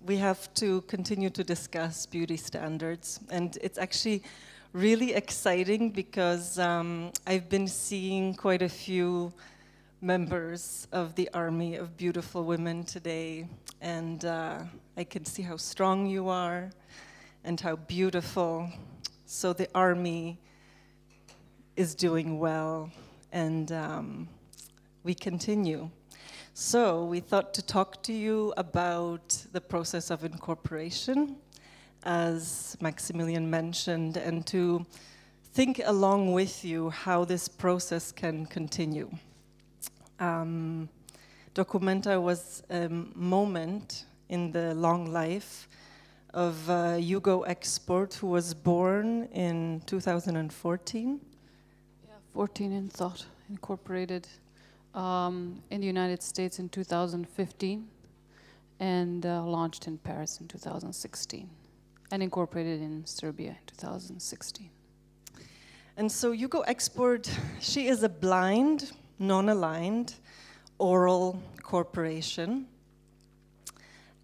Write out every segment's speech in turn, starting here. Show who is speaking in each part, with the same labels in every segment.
Speaker 1: we have to continue to discuss beauty standards. And it's actually really exciting because I've been seeing quite a few members of the Army of Beautiful Women today. And I can see how strong you are and how beautiful. So the Army is doing well, and we continue. So we thought to talk to you about the process of incorporation, as Maximilian mentioned, and to think along with you how this process can continue. Documenta was a moment in the long life of Yugoexport, who was born in 2014.
Speaker 2: 14 in thought, incorporated in the United States in 2015 and launched in Paris in 2016 and incorporated in Serbia in 2016.
Speaker 1: And so Yugoexport, she is a blind, non-aligned, oral corporation.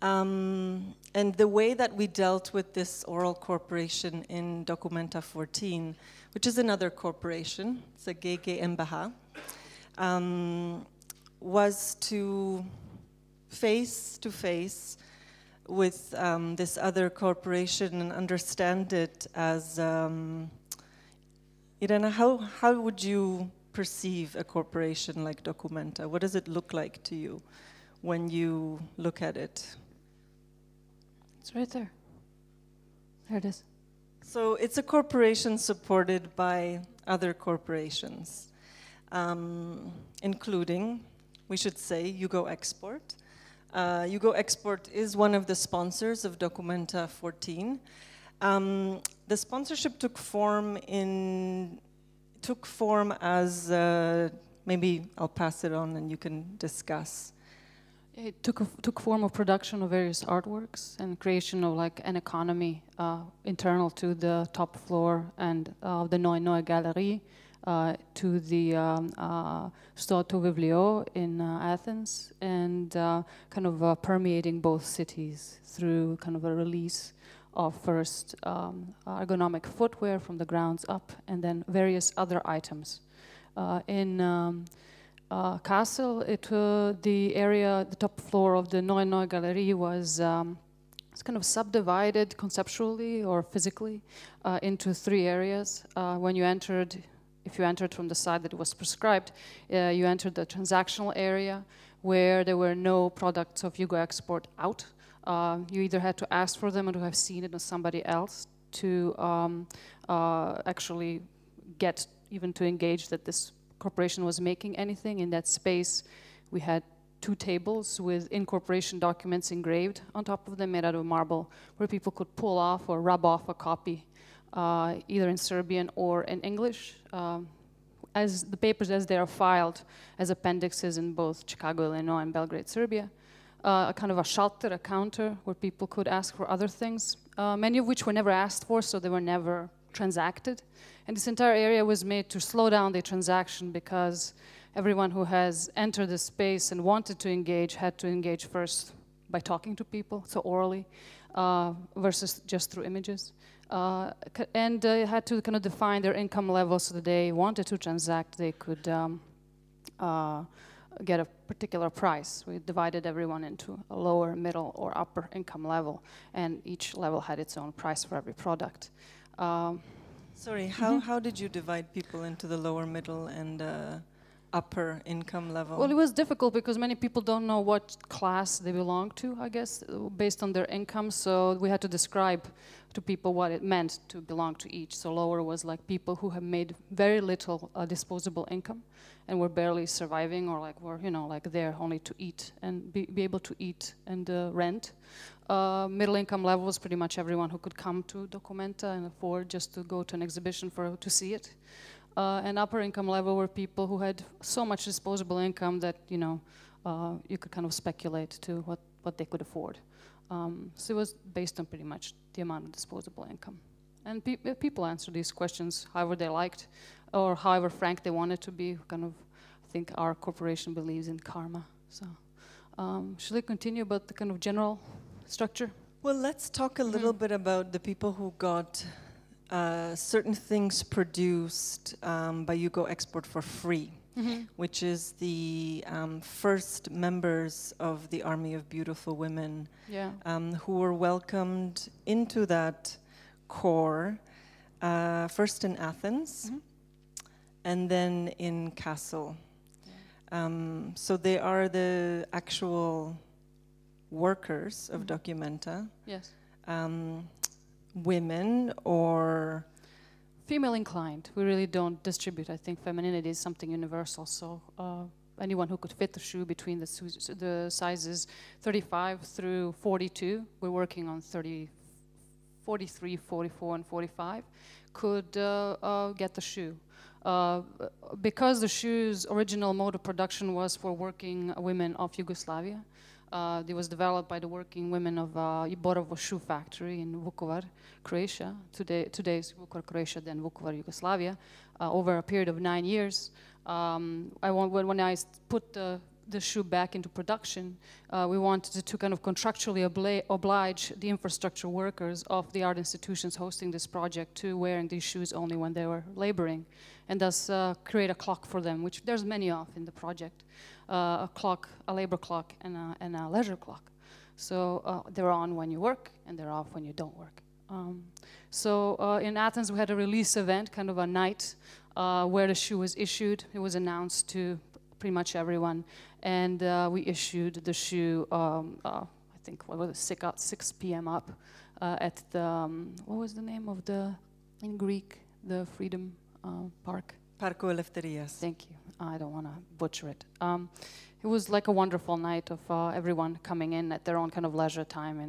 Speaker 1: And the way that we dealt with this oral corporation in Documenta 14, which is another corporation, it's a GmbH, was to face with this other corporation and understand it as, Irena, how would you perceive a corporation like Documenta? What does it look like to you when you look at it?
Speaker 2: It's right there. There it is.
Speaker 1: So it's a corporation supported by other corporations, including, we should say, Yugoexport. Yugoexport is one of the sponsors of Documenta 14. The sponsorship took form as, maybe I'll pass it on and you can discuss.
Speaker 2: It took form of production of various artworks and creation of like an economy internal to the top floor and the Neue Galerie to the Stoto Viβλio in Athens, and kind of permeating both cities through kind of a release of first ergonomic footwear from the grounds up, and then various other items. In Kassel, the area, the top floor of the Neue Galerie was it's kind of subdivided conceptually or physically into three areas. When you entered, if you entered from the side that was prescribed, you entered the transactional area where there were no products of Yugoexport out. You either had to ask for them or to have seen it on somebody else to actually get even to engage that this corporation was making anything. In that space, we had 2 tables with incorporation documents engraved on top of them, made out of marble, where people could pull off or rub off a copy, either in Serbian or in English, as the papers as they are filed as appendixes in both Chicago, Illinois, and Belgrade, Serbia. A kind of a shelter, a counter, where people could ask for other things, many of which were never asked for, so they were never transacted. And this entire area was made to slow down the transaction because everyone who has entered the space and wanted to engage had to engage first by talking to people, so orally, versus just through images. And had to kind of define their income level so that they wanted to transact, they could get a particular price. We divided everyone into a lower, middle, or upper income level, and each level had its own price for every product.
Speaker 1: Sorry, how did you divide people into the lower, middle, and upper income level?
Speaker 2: Well, it was difficult because many people don't know what class they belong to, I guess, based on their income. So we had to describe to people what it meant to belong to each. So lower was like people who have made very little disposable income and were barely surviving, or like were, you know, like there only to eat and be able to eat and rent. Middle income level was pretty much everyone who could come to Documenta and afford just to go to an exhibition to see it. And upper income level were people who had so much disposable income that, you know, you could kind of speculate to what they could afford. So it was based on pretty much the amount of disposable income. And people answered these questions however they liked, or however frank they wanted to be. Kind of, I think our corporation believes in karma. So should I continue about the kind of general structure.
Speaker 1: Well, let's talk a little bit about the people who got certain things produced by Yugoexport for free, which is the first members of the Army of Beautiful Women, who were welcomed into that corps, first in Athens, and then in Kassel. So they are the actual workers of Documenta.
Speaker 2: Yes.
Speaker 1: Women or
Speaker 2: female inclined. We really don't distribute. I think femininity is something universal. So anyone who could fit the shoe between the sizes 35 through 42, we're working on 43, 44, and 45, could get the shoe. Because the shoe's original mode of production was for working women of Yugoslavia, it was developed by the working women of Borovo Shoe Factory in Vukovar, Croatia. Today's Vukovar, Croatia, then Vukovar, Yugoslavia, over a period of 9 years. When I put the shoe back into production, we wanted to kind of contractually oblige the infrastructure workers of the art institutions hosting this project to wearing these shoes only when they were laboring, and thus create a clock for them, which there's many of in the project. A clock, a labor clock, and a leisure clock. So they're on when you work, and they're off when you don't work. In Athens, we had a release event, kind of a night, where the shoe was issued. It was announced to pretty much everyone, and we issued the shoe, I think, what was it, 6 p.m. up at the, what was the name of in Greek, the Freedom Park?
Speaker 1: Parco Eleftherias.
Speaker 2: Thank you. I don't want to butcher it. It was like a wonderful night of everyone coming in at their own kind of leisure time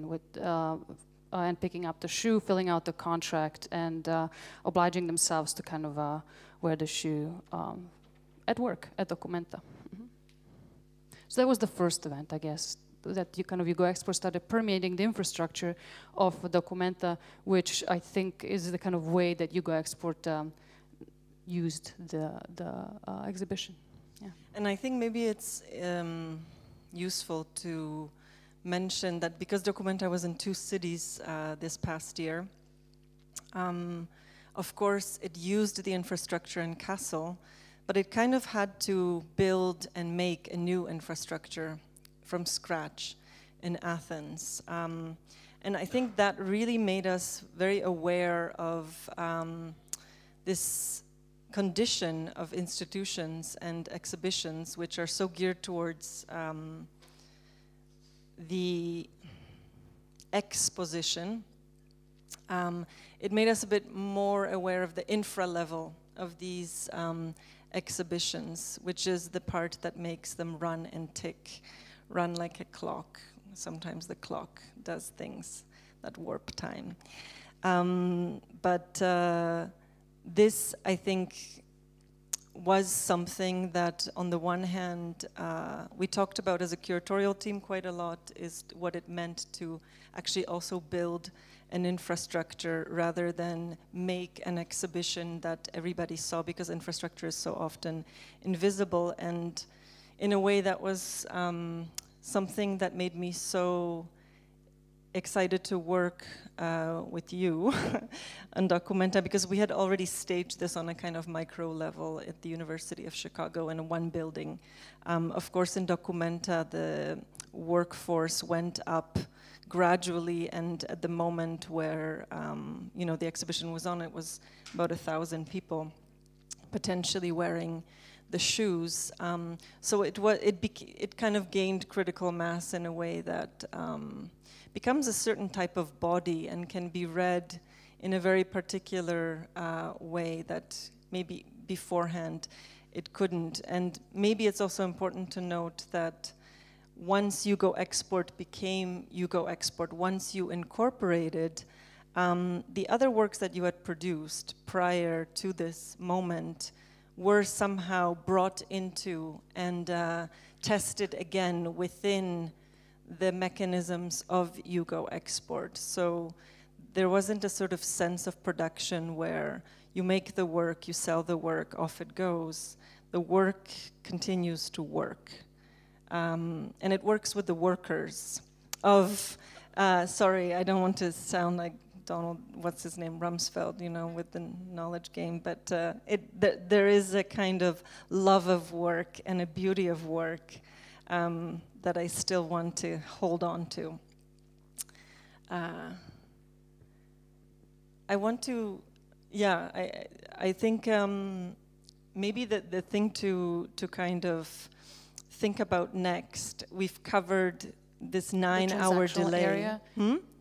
Speaker 2: and picking up the shoe, filling out the contract, and obliging themselves to kind of wear the shoe at work, at Documenta. So that was the first event, I guess, that Yugoexport started permeating the infrastructure of Documenta, which I think is the kind of way that Yugoexport used the exhibition. Yeah.
Speaker 1: And I think maybe it's useful to mention that because Documenta was in 2 cities this past year, of course it used the infrastructure in Kassel, but it kind of had to build and make a new infrastructure from scratch in Athens. And I think that really made us very aware of this condition of institutions and exhibitions which are so geared towards the exposition. It made us a bit more aware of the infra level of these exhibitions, which is the part that makes them run and tick, run like a clock. Sometimes the clock does things that warp time. This, I think, was something that, on the one hand, we talked about as a curatorial team quite a lot, is what it meant to actually also build an infrastructure rather than make an exhibition that everybody saw, because infrastructure is so often invisible. And in a way, that was something that made me so excited to work with you on Documenta, because we had already staged this on a kind of micro level at the University of Chicago in one building. Of course, in Documenta, the workforce went up gradually, and at the moment where the exhibition was on, it was about 1,000 people potentially wearing the shoes. So it kind of gained critical mass in a way that becomes a certain type of body and can be read in a very particular way that maybe beforehand it couldn't. And maybe it's also important to note that once Yugoexport became Yugoexport, once you incorporated the other works that you had produced prior to this moment were somehow brought into and tested again within the mechanisms of Yugoexport. So there wasn't a sort of sense of production where you make the work, you sell the work, off it goes. The work continues to work. And it works with the workers of Sorry, I don't want to sound like Donald, what's his name, Rumsfeld, you know, with the knowledge game, but there is a kind of love of work and a beauty of work that I still want to hold on to. I want to, yeah, I think maybe the thing to kind of think about next, we've covered this 9-hour delay.
Speaker 2: Area.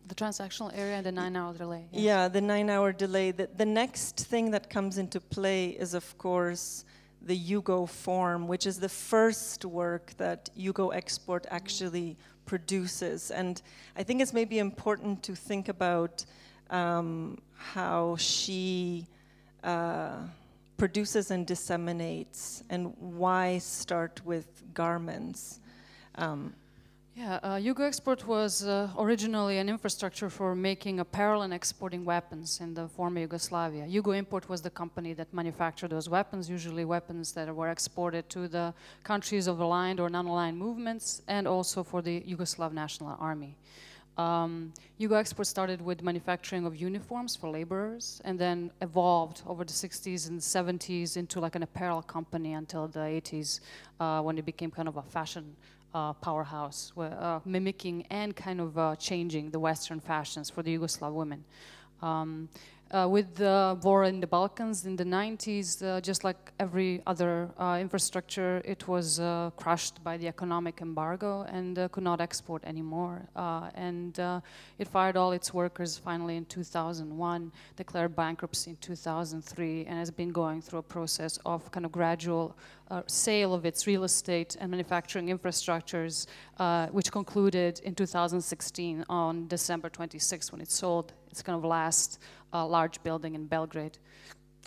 Speaker 2: The transactional area and the 9-hour delay. Yes.
Speaker 1: Yeah, the 9-hour delay. The next thing that comes into play is, of course, the Yugo form, which is the first work that Yugoexport actually produces. And I think it's maybe important to think about how she produces and disseminates, and why start with garments.
Speaker 2: Yugoexport was originally an infrastructure for making apparel and exporting weapons in the former Yugoslavia. Yugoimport was the company that manufactured those weapons, usually weapons that were exported to the countries of aligned or non-aligned movements, and also for the Yugoslav National Army. Yugoexport started with manufacturing of uniforms for laborers, and then evolved over the 60s and 70s into like an apparel company until the 80s, when it became kind of a fashion powerhouse, mimicking and kind of changing the Western fashions for the Yugoslav women. With the war in the Balkans in the 90s, just like every other infrastructure, it was crushed by the economic embargo and could not export anymore. It fired all its workers finally in 2001, declared bankruptcy in 2003, and has been going through a process of kind of gradual sale of its real estate and manufacturing infrastructures, which concluded in 2016 on December 26, when it sold its kind of last large building in Belgrade.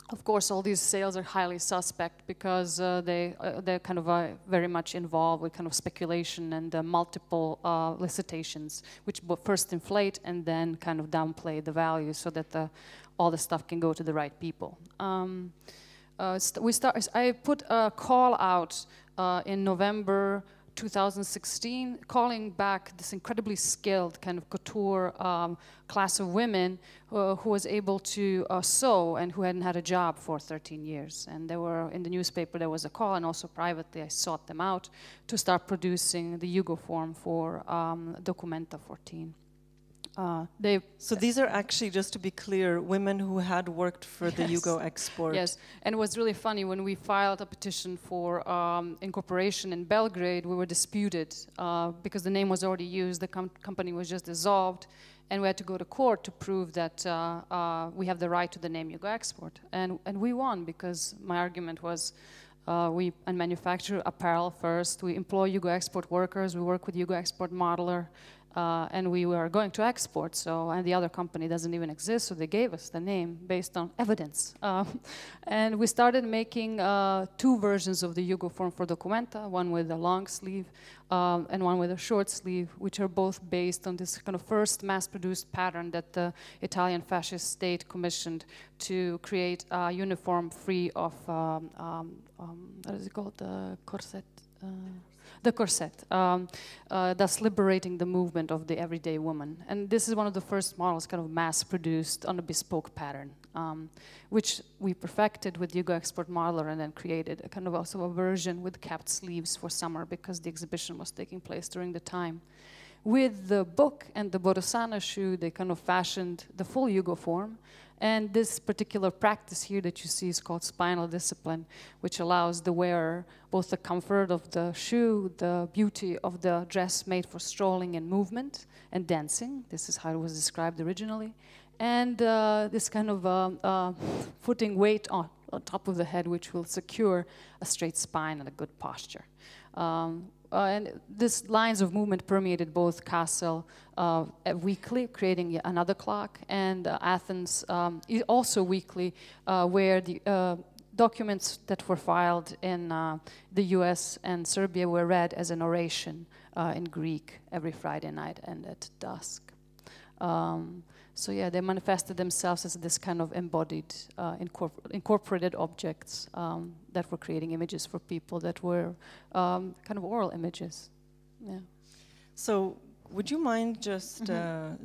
Speaker 2: Of course, all these sales are highly suspect because they're kind of very much involved with kind of speculation and multiple licitations, which first inflate and then kind of downplay the value so that all the stuff can go to the right people. I put a call out in November 2016, calling back this incredibly skilled kind of couture class of women who was able to sew and who hadn't had a job for 13 years. And they were in the newspaper, there was a call, and also privately I sought them out to start producing the Yugo form for Documenta 14.
Speaker 1: So these are actually, just to be clear, women who had worked for the Yugoexport.
Speaker 2: Yes, and it was really funny when we filed a petition for incorporation in Belgrade. We were disputed because the name was already used. The company was just dissolved, and we had to go to court to prove that we have the right to the name Yugoexport. And we won, because my argument was we manufacture apparel first. We employ Yugoexport workers. We work with Yugoexport modeler. And we were going to export, and the other company doesn't even exist, so they gave us the name based on evidence. And we started making 2 versions of the Yugo form for Documenta, one with a long sleeve and one with a short sleeve, which are both based on this kind of first mass-produced pattern that the Italian fascist state commissioned to create a uniform free of, what is it called, the corset? The corset, thus liberating the movement of the everyday woman. And this is one of the first models kind of mass-produced on a bespoke pattern, which we perfected with Yugoexport modeler, and then created a kind of also a version with capped sleeves for summer, because the exhibition was taking place during the time. With the book and the Borosana shoe, they kind of fashioned the full Yugo form. And this particular practice here that you see is called spinal discipline, which allows the wearer both the comfort of the shoe, the beauty of the dress made for strolling and movement and dancing. This is how it was described originally. And this kind of putting weight on top of the head, which will secure a straight spine and a good posture. And these lines of movement permeated both Kassel weekly, creating another clock, and Athens also weekly, where the documents that were filed in the US and Serbia were read as an oration in Greek every Friday night and at dusk. So yeah, they manifested themselves as this kind of embodied, incorporated objects that were creating images for people that were kind of oral images. Yeah.
Speaker 1: So would you mind just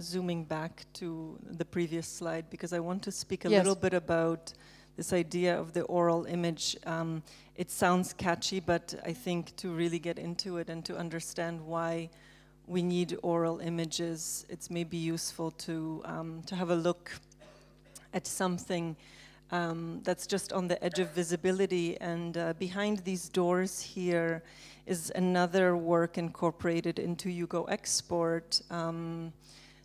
Speaker 1: zooming back to the previous slide? Because I want to speak a little bit about this idea of the oral image. It sounds catchy, but I think to really get into it and to understand why we need oral images, it's maybe useful to have a look at something that's just on the edge of visibility. And behind these doors here is another work incorporated into Yugoexport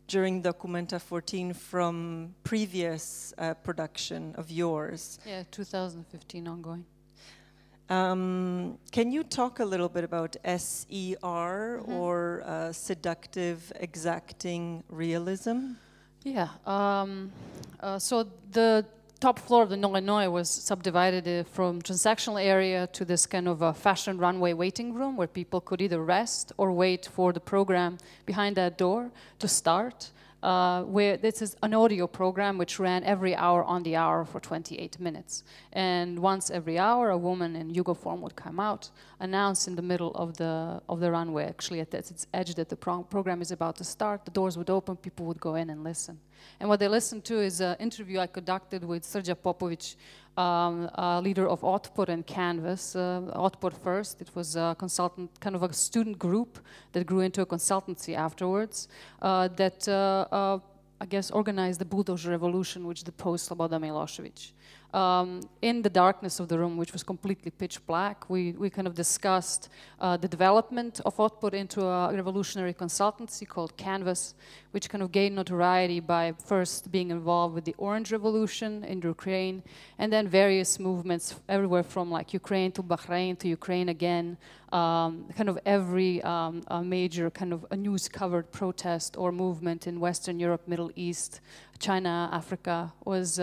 Speaker 1: during Documenta 14 from previous production of yours.
Speaker 2: Yeah, 2015 ongoing.
Speaker 1: Can you talk a little bit about SER or seductive exacting realism?
Speaker 2: Yeah, so the top floor of the Noi was subdivided from transactional area to this kind of a fashion runway waiting room where people could either rest or wait for the program behind that door to start. Where this is an audio program which ran every hour on the hour for 28 minutes. And once every hour, a woman in Yugo form would come out, announce in the middle of the runway, actually at its edge, that the program is about to start. The doors would open, people would go in and listen. And what they listened to is an interview I conducted with Srđa Popović, leader of Otpor and Canvas. Otpor first, it was a consultant, kind of a student group that grew into a consultancy afterwards that I guess organized the bulldozer revolution, which deposed Slobodan Milošević. In the darkness of the room, which was completely pitch black, we kind of discussed the development of Otpor into a revolutionary consultancy called Canvas, which kind of gained notoriety by first being involved with the Orange Revolution in Ukraine, and then various movements everywhere from like Ukraine to Bahrain to Ukraine again. Kind of every major kind of a news-covered protest or movement in Western Europe, Middle East, China, Africa was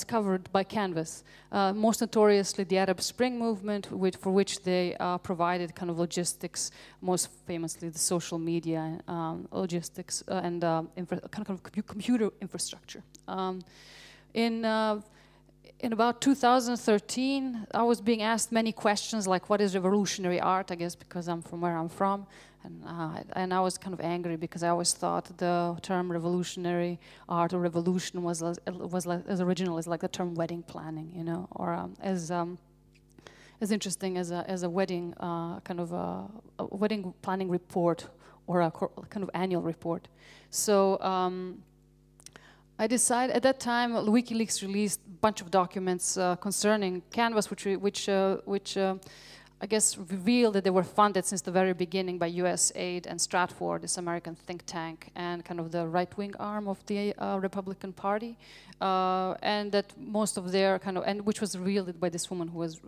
Speaker 2: covered by Canvas. Most notoriously, the Arab Spring movement, for which they provided kind of logistics, most famously the social media logistics and kind of computer infrastructure. In about 2013, I was being asked many questions like, what is revolutionary art? I guess because I'm from where I'm from. And I was kind of angry because I always thought the term revolutionary art or revolution was as original as like the term wedding planning, you know, or as interesting as a wedding kind of a wedding planning report or a kind of annual report. So I decided at that time WikiLeaks released a bunch of documents concerning Canvas, which I guess revealed that they were funded since the very beginning by US Aid and Stratfor, this American think tank, and kind of the right-wing arm of the Republican Party, and that most of their kind of, and which was revealed by this woman who was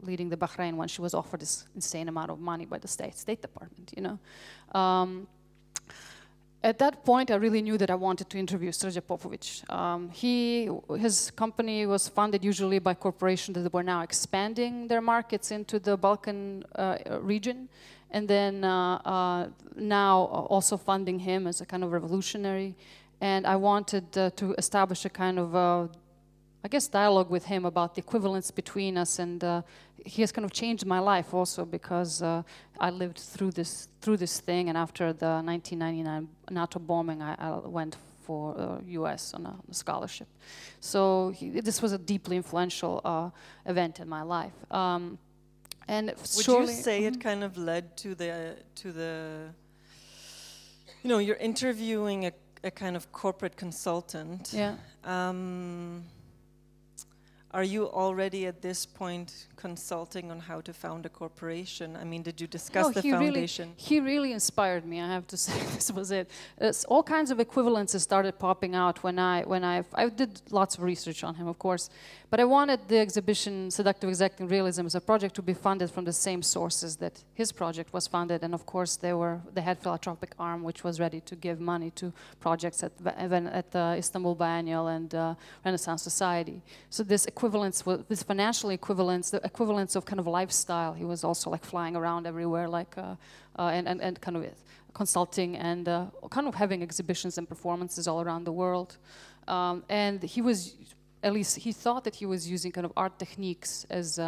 Speaker 2: leading the Bahrain when she was offered this insane amount of money by the State Department, you know. At that point, I really knew that I wanted to interview Srđa Popović. His company was funded usually by corporations that were now expanding their markets into the Balkan region, and then now also funding him as a kind of revolutionary. And I wanted to establish a kind of I guess dialogue with him about the equivalence between us, and he has kind of changed my life also because I lived through this thing, and after the 1999 NATO bombing, I went for US on a scholarship. So this was a deeply influential event in my life. And
Speaker 1: would you say it kind of led to the you know, you're interviewing a kind of corporate consultant.
Speaker 2: Yeah.
Speaker 1: Are you already at this point consulting on how to found a corporation? I mean, did you discuss the foundation?
Speaker 2: He really inspired me, I have to say. This was it. All kinds of equivalences started popping out when I did lots of research on him, of course, but I wanted the exhibition Seductive Exacting Realism as a project to be funded from the same sources that his project was funded, and of course they had philanthropic arm which was ready to give money to projects at the Istanbul Biennial and Renaissance Society. So this equivalence, this financial equivalence, the equivalence of kind of lifestyle. He was also like flying around everywhere, like and kind of consulting and kind of having exhibitions and performances all around the world. And he was at least he thought that he was using kind of art techniques as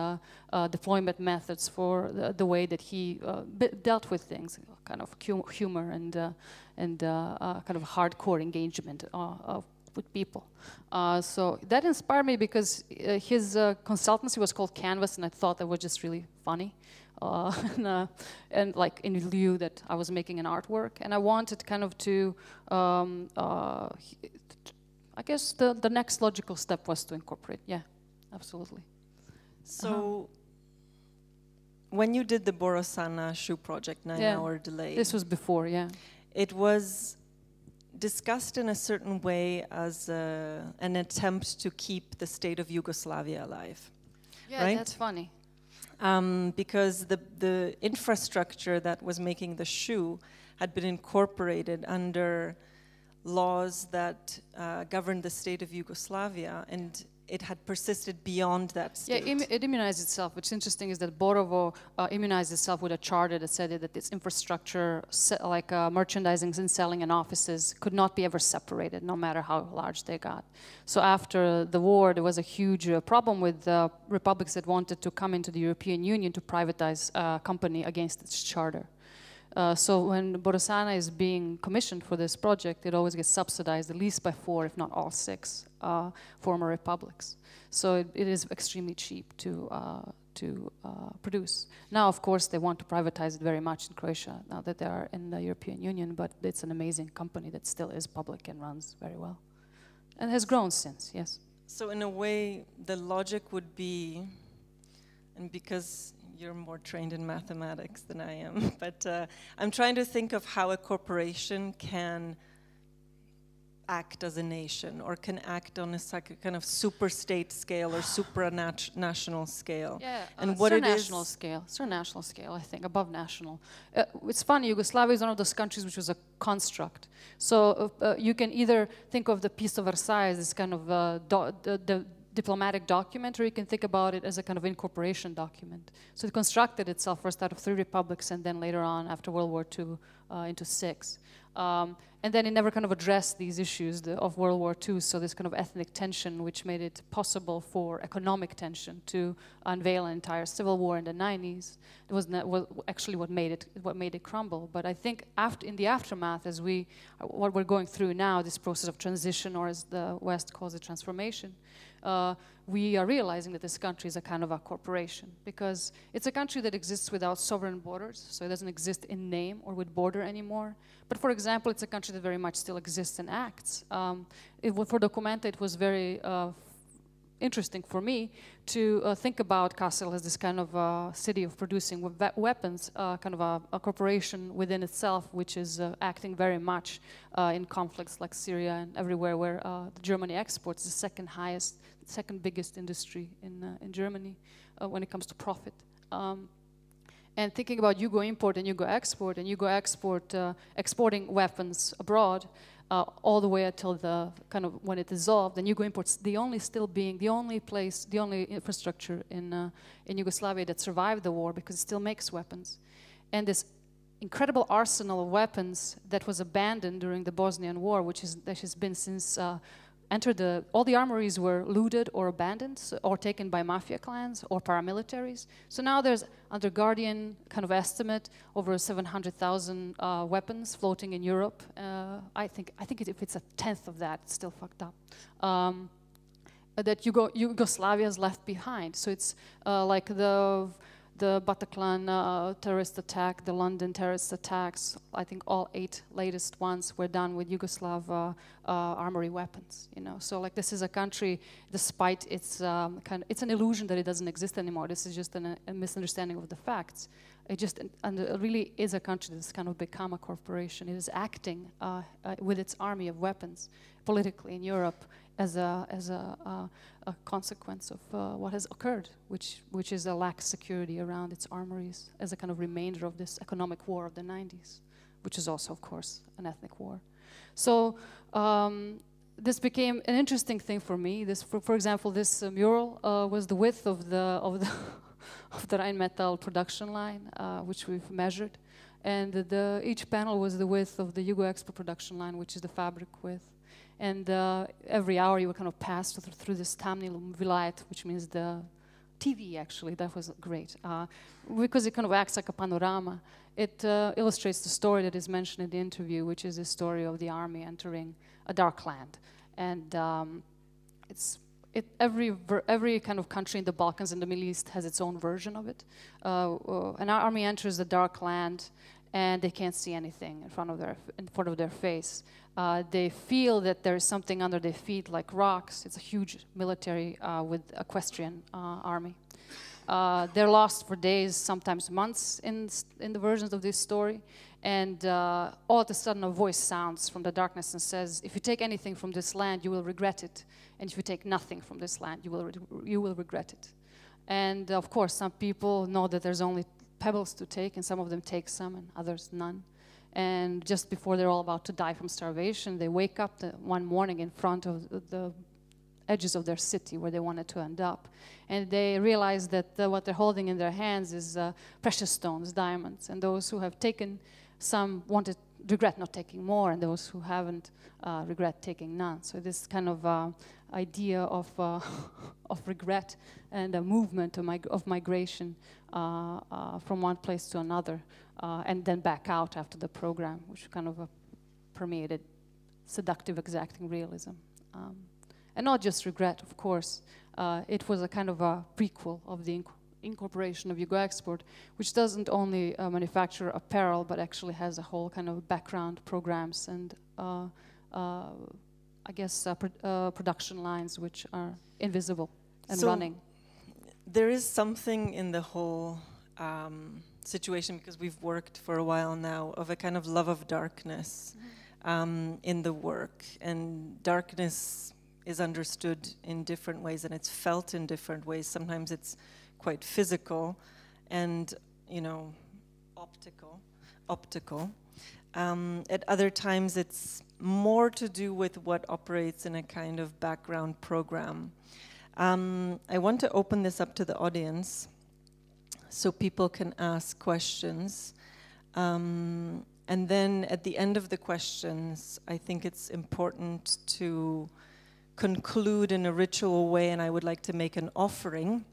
Speaker 2: deployment methods for the way that he dealt with things, kind of humor and kind of hardcore engagement with people. So that inspired me because his consultancy was called Canvas, and I thought that was just really funny. And like in lieu that I was making an artwork, and I wanted kind of to I guess the next logical step was to incorporate. Yeah, absolutely.
Speaker 1: So when you did the Borosana shoe project, 9-hour delay.
Speaker 2: This was before, yeah.
Speaker 1: It was discussed in a certain way as an attempt to keep the state of Yugoslavia alive.
Speaker 2: Yeah,
Speaker 1: right?
Speaker 2: That's funny.
Speaker 1: Because the infrastructure that was making the shoe had been incorporated under laws that governed the state of Yugoslavia, and it had persisted beyond that state.
Speaker 2: Yeah, it immunized itself. What's interesting is that Borovo immunized itself with a charter that said that its infrastructure, like merchandising and selling and offices, could not be ever separated, no matter how large they got. So after the war, there was a huge problem with republics that wanted to come into the European Union to privatize a company against its charter. So when Borosana is being commissioned for this project, it always gets subsidized at least by 4, if not all 6, former republics. So it is extremely cheap to produce. Now, of course, they want to privatize it very much in Croatia now that they are in the European Union, but it's an amazing company that still is public and runs very well. And has grown since, yes.
Speaker 1: So in a way, the logic would be, and because you're more trained in mathematics than I am, but I'm trying to think of how a corporation can act as a nation, or can act on a kind of super state scale or supranational scale.
Speaker 2: Yeah,
Speaker 1: and what it is.
Speaker 2: Surnational scale, I think, above national. It's funny, Yugoslavia is one of those countries which was a construct. So you can either think of the Peace of Versailles as kind of the diplomatic document, or you can think about it as a kind of incorporation document. So it constructed itself first out of 3 republics, and then later on, after World War II, into 6. And then it never kind of addressed these issues of World War II, so this kind of ethnic tension, which made it possible for economic tension to unveil an entire civil war in the 90s. It was actually what made it crumble. But I think in the aftermath, as what we're going through now, this process of transition, or as the West calls it, transformation, we are realizing that this country is a kind of a corporation, because it's a country that exists without sovereign borders, so it doesn't exist in name or with border anymore. But for example, it's a country that very much still exists and acts. For Documenta, it was very interesting for me to think about Kassel as this kind of city of producing weapons, kind of a corporation within itself, which is acting very much in conflicts like Syria and everywhere where Germany exports the second biggest industry in Germany when it comes to profit. And thinking about Yugo-import and Yugo-export, and Yugo-export exporting weapons abroad, all the way until when it dissolved, and Yugo-imports the only infrastructure in Yugoslavia that survived the war, because it still makes weapons. And this incredible arsenal of weapons that was abandoned during the Bosnian War, that has been since all the armories were looted or abandoned, or taken by mafia clans or paramilitaries. So now there's, under Guardian kind of estimate, over 700,000 weapons floating in Europe. I think if it's a 1/10 of that, it's still fucked up. That Yugoslavia is left behind. So it's like the Bataclan terrorist attack, the London terrorist attacks. I think all 8 latest ones were done with Yugoslav armory weapons. So like this is a country, despite its it's an illusion that it doesn't exist anymore. This is just a misunderstanding of the facts. It really is a country that's kind of become a corporation. It is acting with its army of weapons politically in Europe as a consequence of what has occurred, which is a lack of security around its armories as a kind of remainder of this economic war of the 90s, which is also, of course, an ethnic war. So this became an interesting thing for me. For example, this mural was the width of the Rheinmetall production line, which we've measured. And each panel was the width of the Yugoexport production line, which is the fabric width. And every hour you would kind of pass through this tamnilum vilayet, which means the TV, actually. That was great. Because it kind of acts like a panorama. It illustrates the story that is mentioned in the interview, which is the story of the army entering a dark land. And every kind of country in the Balkans and the Middle East has its own version of it. An army enters the dark land, and they can't see anything in front of their face. They feel that there is something under their feet, like rocks. It's a huge military with equestrian army. They're lost for days, sometimes months, in the versions of this story. And all of a sudden, a voice sounds from the darkness and says, "If you take anything from this land, you will regret it. And if you take nothing from this land, you will regret it." And of course, some people know that there's only pebbles to take, and some of them take some, and others none. And just before they're all about to die from starvation, they wake up one morning in front of the edges of their city where they wanted to end up. And they realize that what they're holding in their hands is precious stones, diamonds. And those who have taken some regret not taking more, and those who haven't regret taking none. So this kind of idea of regret and a movement of migration from one place to another, and then back out after the program, which kind of permeated seductive, exacting realism. And not just regret, of course. It was a kind of a prequel of the incorporation of Yugoexport, which doesn't only manufacture apparel, but actually has a whole kind of background programs and I guess production lines which are invisible and running.
Speaker 1: There is something in the whole situation, because we've worked for a while now, of a kind of love of darkness in the work. And darkness is understood in different ways, and it's felt in different ways. Sometimes it's quite physical and, you know, optical. At other times it's more to do with what operates in a kind of background program. I want to open this up to the audience so people can ask questions. And then at the end of the questions, I think it's important to conclude in a ritual way, and I would like to make an offering.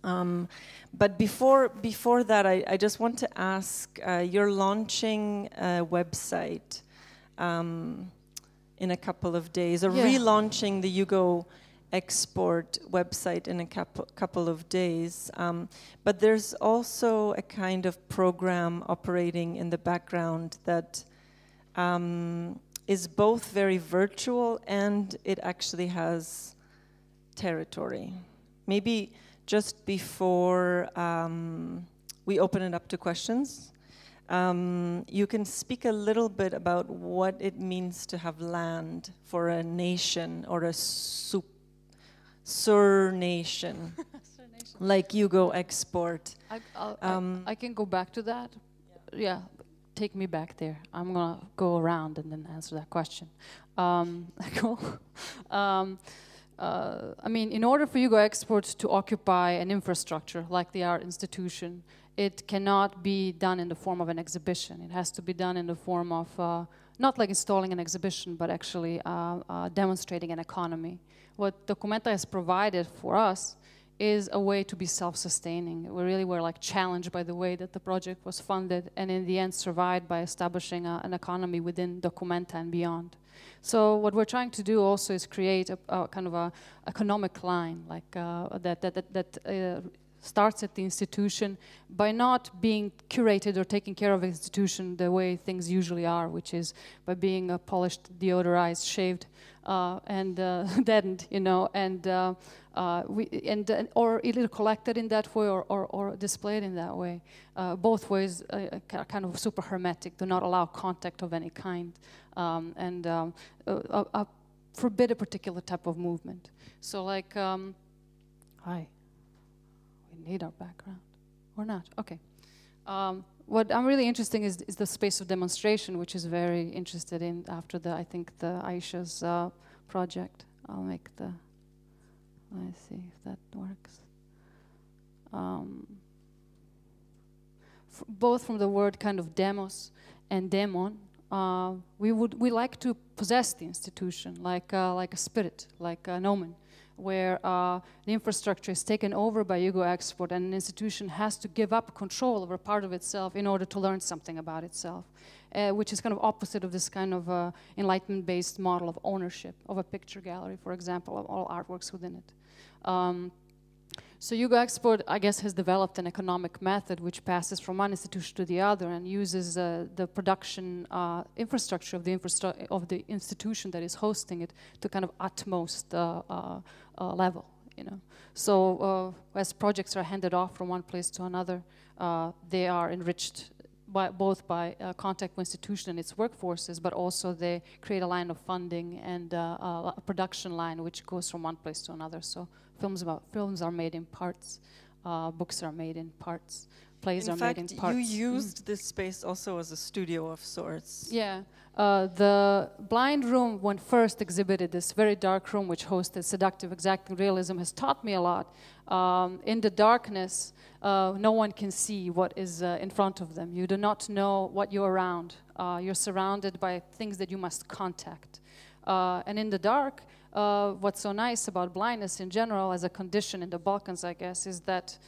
Speaker 1: But before that, I just want to ask, you're launching a website in a couple of days, or relaunching the Yugoexport website in a couple of days. But there's also a kind of program operating in the background that is both very virtual and it actually has territory. Maybe just before we open it up to questions, you can speak a little bit about what it means to have land for a nation or a sur-nation like Yugoexport.
Speaker 2: I can go back to that. Yeah, take me back there. I'm gonna go around and then answer that question. Cool. I mean, in order for Yugoexport to occupy an infrastructure like the art institution, it cannot be done in the form of an exhibition. It has to be done in the form of, not like installing an exhibition, but actually demonstrating an economy. What Documenta has provided for us is a way to be self-sustaining. We really were like challenged by the way that the project was funded, and in the end survived by establishing an economy within Documenta and beyond. So what we're trying to do also is create a kind of a economic line, like that starts at the institution by not being curated or taking care of the institution the way things usually are, which is by being polished, deodorized, shaved, and deadened, you know, and or either collected in that way or displayed in that way. Both ways are kind of super hermetic, do not allow contact of any kind, and forbid a particular type of movement. So like, hi, we need our background, or not, okay. What I'm really interested in is the space of demonstration, which is very interested in after I think the Aisha's project. I'll make the, let's see if that works. both from the word kind of demos and demon. We like to possess the institution like a spirit, like an omen, where the infrastructure is taken over by Yugoexport, and an institution has to give up control over part of itself in order to learn something about itself, which is kind of opposite of this kind of enlightenment-based model of ownership of a picture gallery, for example, of all artworks within it. So Yugoexport, I guess, has developed an economic method which passes from one institution to the other and uses the production infrastructure of the institution that is hosting it to kind of utmost level, you know. So as projects are handed off from one place to another, they are enriched both by contact with institution and its workforces, but also they create a line of funding and a production line which goes from one place to another. So films are made in parts, books are made in parts, plays are made in parts.
Speaker 1: In fact, you used this space also as a studio of sorts.
Speaker 2: Yeah. The blind room, when first exhibited, this very dark room which hosted seductive exacting realism, has taught me a lot. In the darkness, no one can see what is in front of them. You do not know what you're around. You're surrounded by things that you must contact. And in the dark, what's so nice about blindness in general as a condition in the Balkans, I guess, is that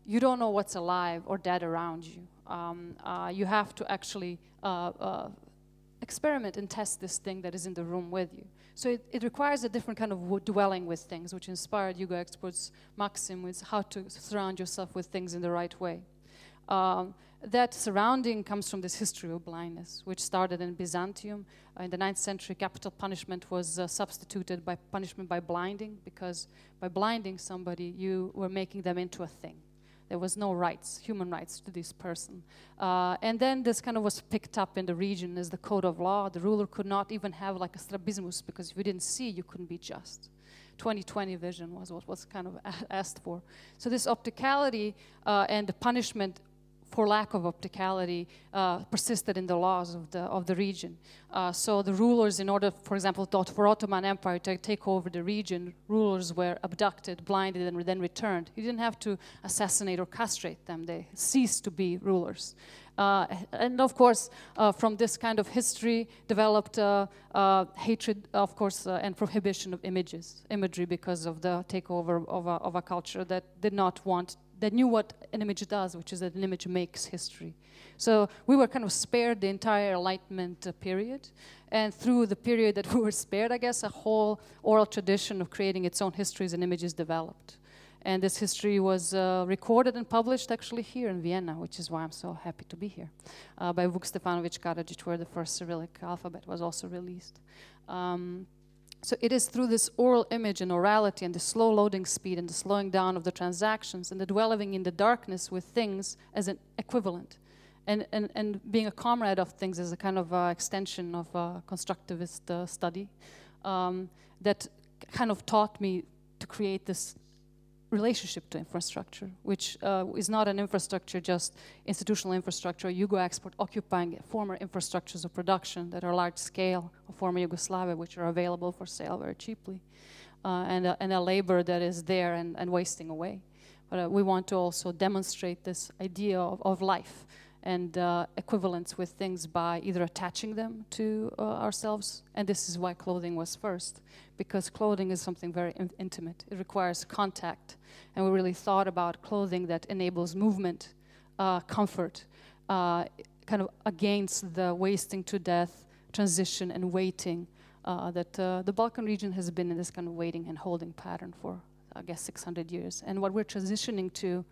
Speaker 2: you don't know what's alive or dead around you. You have to actually experiment and test this thing that is in the room with you. So it requires a different kind of dwelling with things, which inspired Yugoexport's maxim, is how to surround yourself with things in the right way. That surrounding comes from this history of blindness, which started in Byzantium. In the 9th century, capital punishment was substituted by punishment by blinding, because by blinding somebody, you were making them into a thing. There was no rights, human rights to this person. And then this kind of was picked up in the region as the code of law. The ruler could not even have like a strabismus, because if you didn't see, you couldn't be just. 20/20 vision was what was kind of asked for. So this opticality and the punishment for lack of opticality persisted in the laws of the region. So the rulers, in order, for example, for Ottoman Empire to take over the region, rulers were abducted, blinded, and then returned. You didn't have to assassinate or castrate them. They ceased to be rulers. And of course, from this kind of history developed hatred, of course, and prohibition of imagery, because of the takeover of a culture that did not want, that knew what an image does, which is that an image makes history. So we were kind of spared the entire Enlightenment period, and through the period that we were spared, I guess, a whole oral tradition of creating its own histories and images developed. And this history was recorded and published actually here in Vienna, which is why I'm so happy to be here, by Vuk Stefanović Karadžić, where the first Cyrillic alphabet was also released. So it is through this oral image and orality and the slow loading speed and the slowing down of the transactions and the dwelling in the darkness with things as an equivalent and being a comrade of things as a kind of extension of constructivist study that kind of taught me to create this relationship to infrastructure, which is not an infrastructure, just institutional infrastructure. Yugoexport occupying former infrastructures of production that are large scale of former Yugoslavia, which are available for sale very cheaply, and a labor that is there and wasting away. But we want to also demonstrate this idea of life and equivalence with things by either attaching them to ourselves, and this is why clothing was first, because clothing is something very intimate. It requires contact, and we really thought about clothing that enables movement, comfort, kind of against the wasting to death, transition and waiting that the Balkan region has been in this kind of waiting and holding pattern for, I guess, 600 years. And what we're transitioning to,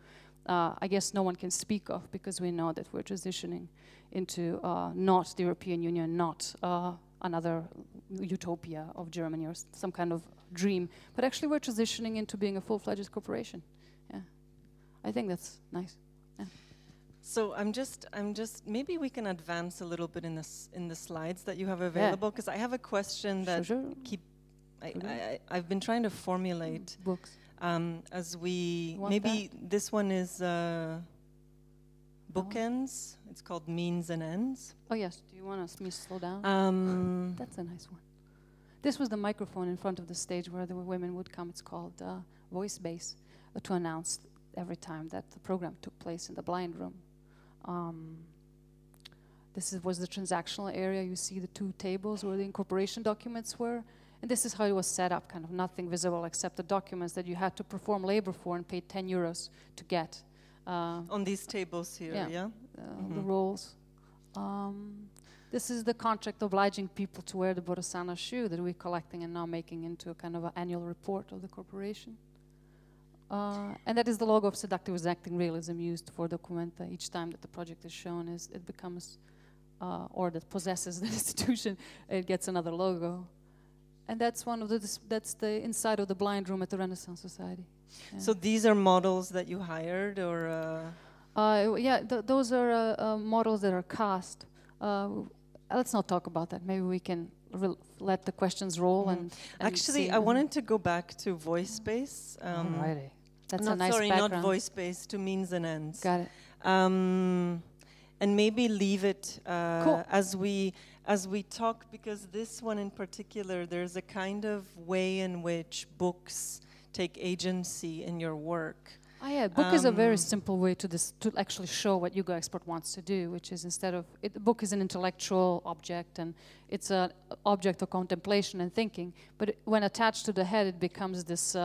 Speaker 2: I guess no one can speak of, because we know that we're transitioning into not the European Union, not another utopia of Germany or some kind of dream, but actually we're transitioning into being a full-fledged corporation. Yeah, I think that's nice. Yeah.
Speaker 1: So I'm just maybe we can advance a little bit in the slides that you have available, because I have a question that I've been trying to formulate.
Speaker 2: Books.
Speaker 1: As we maybe that? This one is bookends. It's called Means and Ends.
Speaker 2: Oh yes. Do you want me to slow down? That's a nice one. This was the microphone in front of the stage where the women would come. It's called voice base, to announce every time that the program took place in the blind room. was the transactional area. You see the two tables where the incorporation documents were. And this is how it was set up, kind of nothing visible except the documents that you had to perform labor for and pay 10 euros to get.
Speaker 1: On these tables here, yeah?
Speaker 2: The rolls. This is the contract obliging people to wear the Borosana shoe that we're collecting and now making into a kind of an annual report of the corporation. And that is the logo of seductive exacting realism used for Documenta. Each time that the project is shown, it becomes, or that possesses the institution, it gets another logo. And that's that's the inside of the blind room at the Renaissance Society. Yeah.
Speaker 1: So these are models that you hired, or?
Speaker 2: Those are models that are cast. Let's not talk about that. Maybe we can let the questions roll. And
Speaker 1: actually, I wanted to go back to voice space.
Speaker 2: Alrighty. That's a nice
Speaker 1: sorry,
Speaker 2: background.
Speaker 1: not voice space, to means and ends.
Speaker 2: Got it.
Speaker 1: And maybe leave it
Speaker 2: Cool.
Speaker 1: as we talk, because this one in particular, there's a kind of way in which books take agency in your work.
Speaker 2: Oh yeah, book is a very simple way to actually show what Yugoexport wants to do, which is the book is an intellectual object, and it's an object of contemplation and thinking, but when attached to the head, it becomes this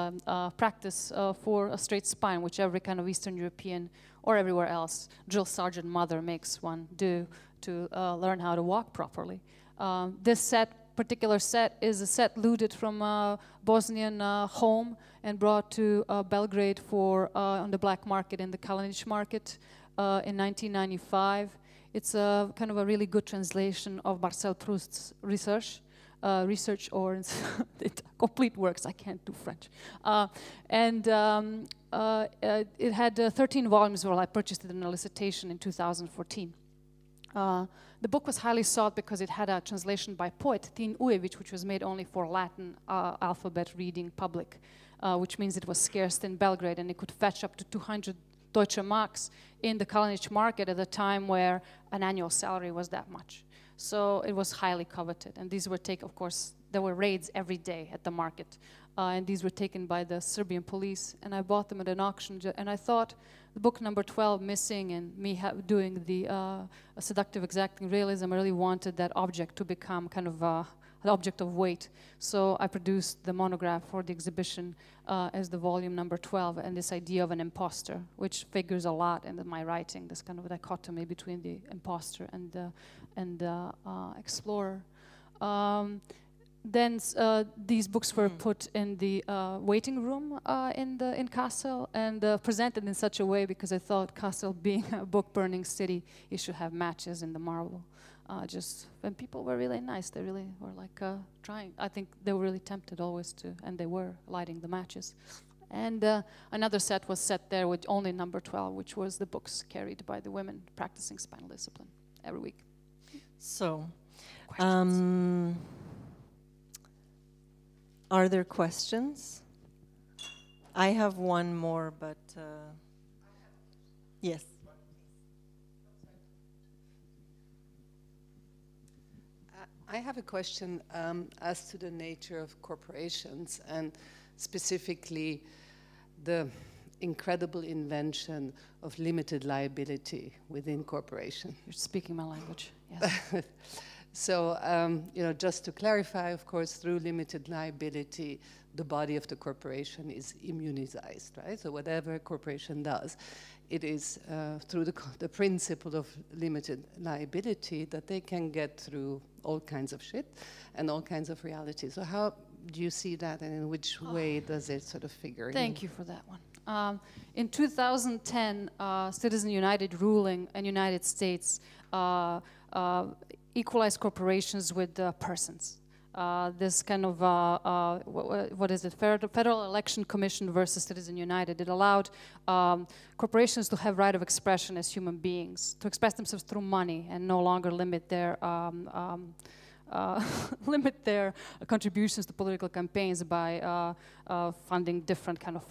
Speaker 2: practice for a straight spine, which every kind of Eastern European or everywhere else drill sergeant mother makes one do to learn how to walk properly. This particular set is a set looted from a Bosnian home and brought to Belgrade on the black market in the Kalinic market in 1995. It's a kind of a really good translation of Marcel Proust's research, or it complete works. I can't do French. It had 13 volumes. Well, I purchased it in a solicitation in 2014. The book was highly sought because it had a translation by poet Tin Ujević, which was made only for Latin alphabet reading public, which means it was scarce in Belgrade, and it could fetch up to 200 Deutsche Marks in the Kalinic market at a time where an annual salary was that much. So it was highly coveted, and these were taken, of course, there were raids every day at the market, and these were taken by the Serbian police, and I bought them at an auction, and I thought the book number 12, Missing, and me doing the seductive exacting realism, I really wanted that object to become kind of an object of weight. So I produced the monograph for the exhibition as the volume number 12, and this idea of an imposter, which figures a lot in my writing, this kind of dichotomy between the imposter and the explorer. Then these books were put in the waiting room in Kassel and presented in such a way, because I thought Kassel being a book-burning city, you should have matches in the marble. And people were really nice. They really were like trying. I think they were really tempted always to, and they were lighting the matches. And another set was set there with only number 12, which was the books carried by the women practicing spinal discipline every week.
Speaker 1: So, are there questions? I have one more, but yes.
Speaker 3: I have a question as to the nature of corporations, and specifically the incredible invention of limited liability within corporation.
Speaker 2: You're speaking my language, yes.
Speaker 3: So, just to clarify, of course, through limited liability, the body of the corporation is immunized, right? So whatever a corporation does, it is through the principle of limited liability that they can get through all kinds of shit and all kinds of reality. So how do you see that, and in which way does it sort of figure in?
Speaker 2: Thank you for that one. In 2010, Citizen United ruling in United States equalized corporations with persons. This kind of, what is it, Federal Election Commission versus Citizen United. It allowed corporations to have right of expression as human beings, to express themselves through money and no longer limit their contributions to political campaigns by funding different kind of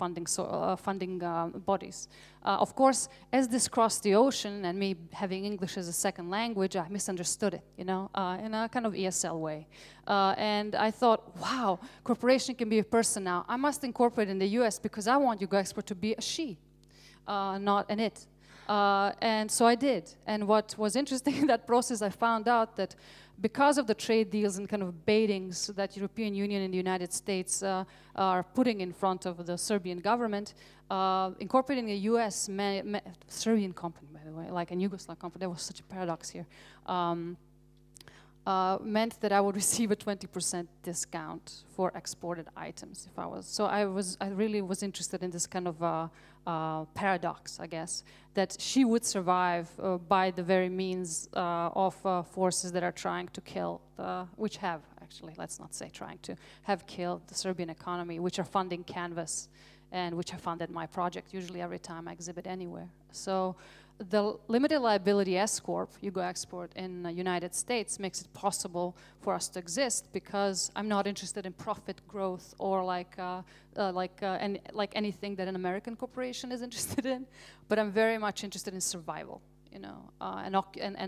Speaker 2: funding bodies. Of course, as this crossed the ocean, and me having English as a second language, I misunderstood it, in a kind of ESL way. And I thought, wow, corporation can be a person now. I must incorporate in the US because I want Yugoexport to be a she, not an it. And so I did. And what was interesting in that process, I found out that because of the trade deals and kind of baitings that European Union and the United States are putting in front of the Serbian government, incorporating a U.S. Serbian company, by the way, like a Yugoslav company, there was such a paradox here, meant that I would receive a 20% discount for exported items if I was. So I really was interested in this kind of paradox, I guess, that she would survive by the very means of forces that are trying to kill, which have actually, let's not say trying to, have killed the Serbian economy, which are funding Canvas, and which I funded my project usually every time I exhibit anywhere. So the limited liability S Corp, Yugoexport in the United States, makes it possible for us to exist because I'm not interested in profit growth or like anything that an American corporation is interested in, but I'm very much interested in survival, you know, and